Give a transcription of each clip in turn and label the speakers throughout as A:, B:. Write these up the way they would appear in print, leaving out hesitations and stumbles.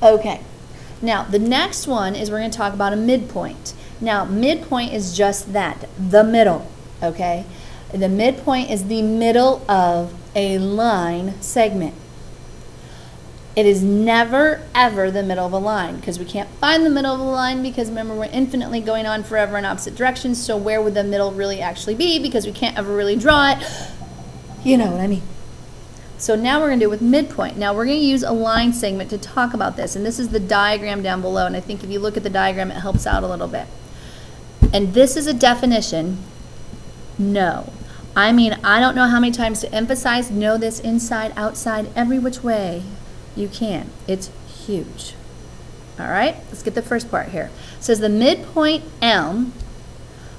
A: Okay, now the next one is we're going to talk about a midpoint. Now, midpoint is just that, the middle, okay? The midpoint is the middle of a line segment. It is never, ever the middle of a line, because we can't find the middle of a line, because remember, we're infinitely going on forever in opposite directions, so where would the middle really actually be, because we can't ever really draw it? You know what I mean. So now we're going to do it with midpoint. Now we're going to use a line segment to talk about this, and this is the diagram down below, and I think if you look at the diagram, it helps out a little bit. And this is a definition. No. I mean, I don't know how many times to emphasize, know this inside, outside, every which way you can. It's huge. All right, let's get the first part here. It says the midpoint M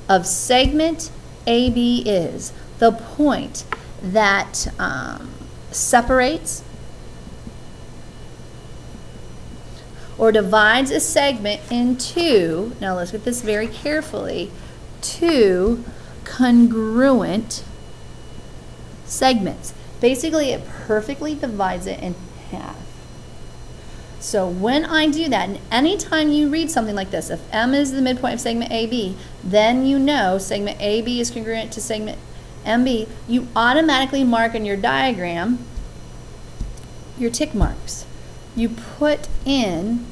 A: of segment AB is the point that separates or divides a segment into, now let's get this very carefully, two congruent segments. Basically, it perfectly divides it in half. So when I do that, and anytime you read something like this, if M is the midpoint of segment AB, then you know segment AB is congruent to segment MB, you automatically mark in your diagram your tick marks. You put in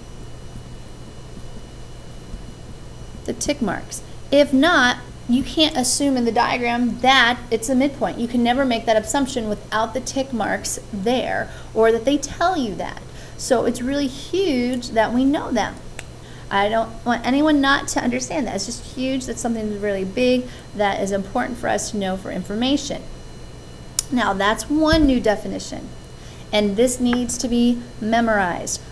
A: the tick marks. If not, you can't assume in the diagram that it's a midpoint. You can never make that assumption without the tick marks there, or that they tell you that. So it's really huge that we know them. I don't want anyone not to understand that. It's just huge. That's something that's really big that is important for us to know for information. Now that's one new definition, and this needs to be memorized.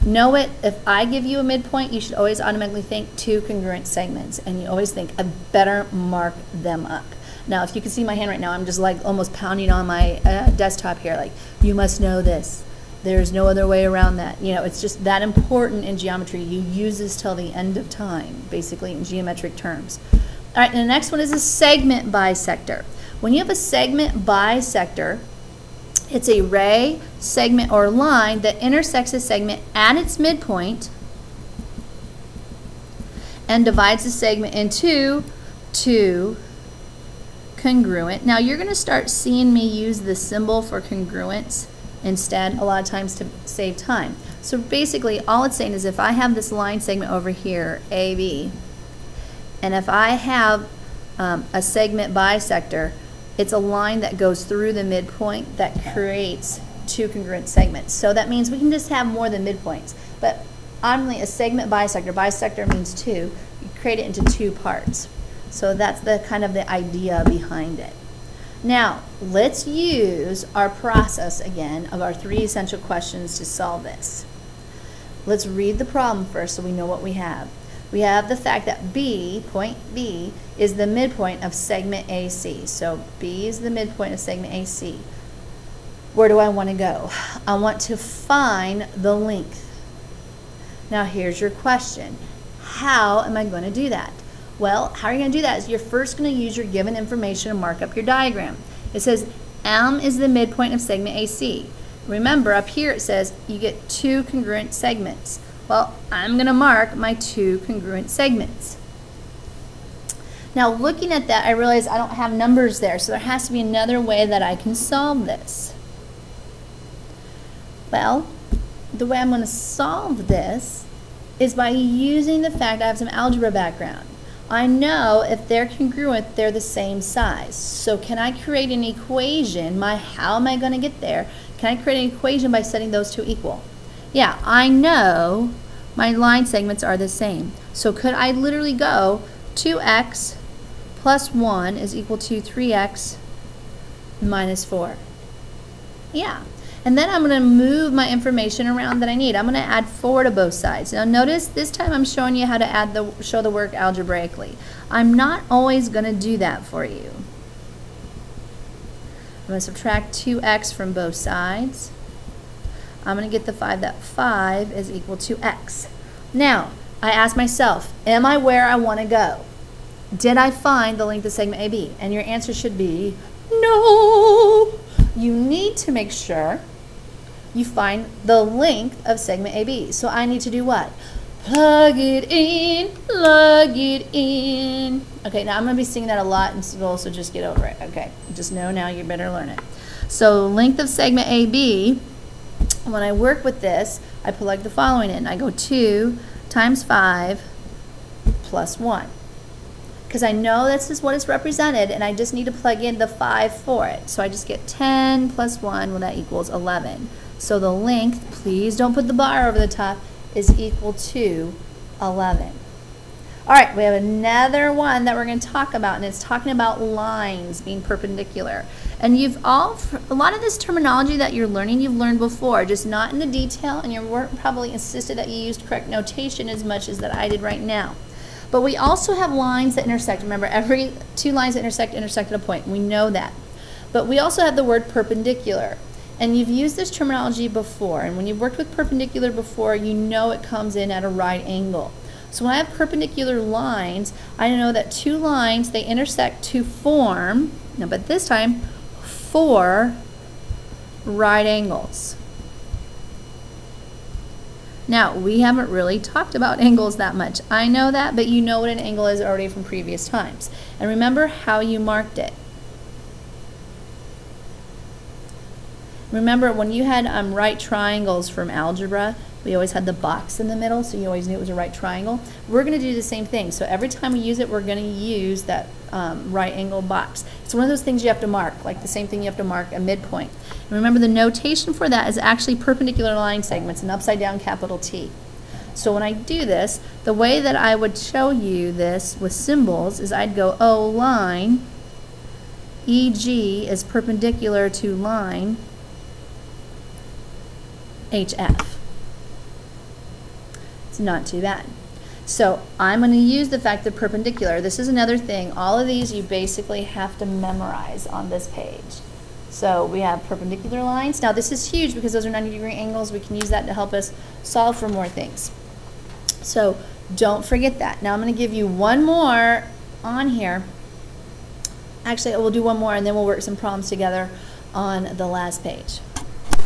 A: Know it. If I give you a midpoint, you should always automatically think two congruent segments, and you always think I better mark them up. Now if you can see my hand right now, I'm just like almost pounding on my desktop here, like, you must know this. There's no other way around that. You know, it's just that important in geometry. You use this till the end of time, basically, in geometric terms. All right, and the next one is a segment bisector. When you have a segment bisector, it's a ray, segment, or line that intersects a segment at its midpoint and divides the segment into two congruent. Now you're going to start seeing me use the symbol for congruence instead a lot of times to save time. So basically all it's saying is if I have this line segment over here, AB, and if I have a segment bisector, it's a line that goes through the midpoint that creates two congruent segments. So that means we can just have more than midpoints. But obviously a segment bisector, bisector means two, you create it into two parts. So that's the kind of the idea behind it. Now, let's use our process again of our three essential questions to solve this. Let's read the problem first so we know what we have. We have the fact that B, point B, is the midpoint of segment AC. So B is the midpoint of segment AC. Where do I want to go? I want to find the length. Now here's your question. How am I going to do that? Well, how are you going to do that is you're first going to use your given information and mark up your diagram. It says M is the midpoint of segment AC. Remember, up here it says you get two congruent segments. Well, I'm going to mark my two congruent segments. Now, looking at that, I realize I don't have numbers there, so there has to be another way that I can solve this. Well, the way I'm going to solve this is by using the fact I have some algebra background. I know if they're congruent, they're the same size. So can I create an equation? How am I going to get there? Can I create an equation by setting those two equal? Yeah, I know my line segments are the same. So could I literally go 2x plus 1 is equal to 3x minus 4? Yeah. And then I'm going to move my information around that I need. I'm going to add 4 to both sides. Now notice this time I'm showing you how to show the work algebraically. I'm not always going to do that for you. I'm going to subtract 2x from both sides. I'm going to get the 5 that 5 is equal to x. Now, I ask myself, am I where I want to go? Did I find the length of segment AB? And your answer should be no. You need to make sure you find the length of segment AB. So I need to do what? Plug it in, plug it in. Okay, now I'm going to be singing that a lot in school, so just get over it. Okay, just know now you better learn it. So length of segment AB, when I work with this, I plug the following in. I go 2 times 5 plus 1. Because I know this is what is represented, and I just need to plug in the 5 for it. So I just get 10 plus 1, well, that equals 11. So the length, please don't put the bar over the top, is equal to 11. All right, we have another one that we're going to talk about, and it's talking about lines being perpendicular. And a lot of this terminology that you're learning, you've learned before, just not in the detail, and you weren't probably insisted that you used correct notation as much as that I did right now. But we also have lines that intersect. Remember, every 2 lines that intersect at a point. We know that. But we also have the word perpendicular. And you've used this terminology before. And when you've worked with perpendicular before, you know it comes in at a right angle. So when I have perpendicular lines, I know that 2 lines, they intersect to form, no, but this time, 4 right angles. Now, we haven't really talked about angles that much. I know that, but you know what an angle is already from previous times. And remember how you marked it. Remember when you had right triangles from algebra, we always had the box in the middle, so you always knew it was a right triangle. We're going to do the same thing. So every time we use it, we're going to use that right angle box. It's one of those things you have to mark, like the same thing you have to mark a midpoint. And remember, the notation for that is actually perpendicular line segments, an upside down capital T. So when I do this, the way that I would show you this with symbols is I'd go O line, EG is perpendicular to line HF. It's not too bad. So I'm going to use the fact that perpendicular. This is another thing. All of these you basically have to memorize on this page. So we have perpendicular lines. Now this is huge because those are 90-degree angles. We can use that to help us solve for more things. So don't forget that. Now I'm going to give you one more on here. Actually, we'll do one more and then we'll work some problems together on the last page.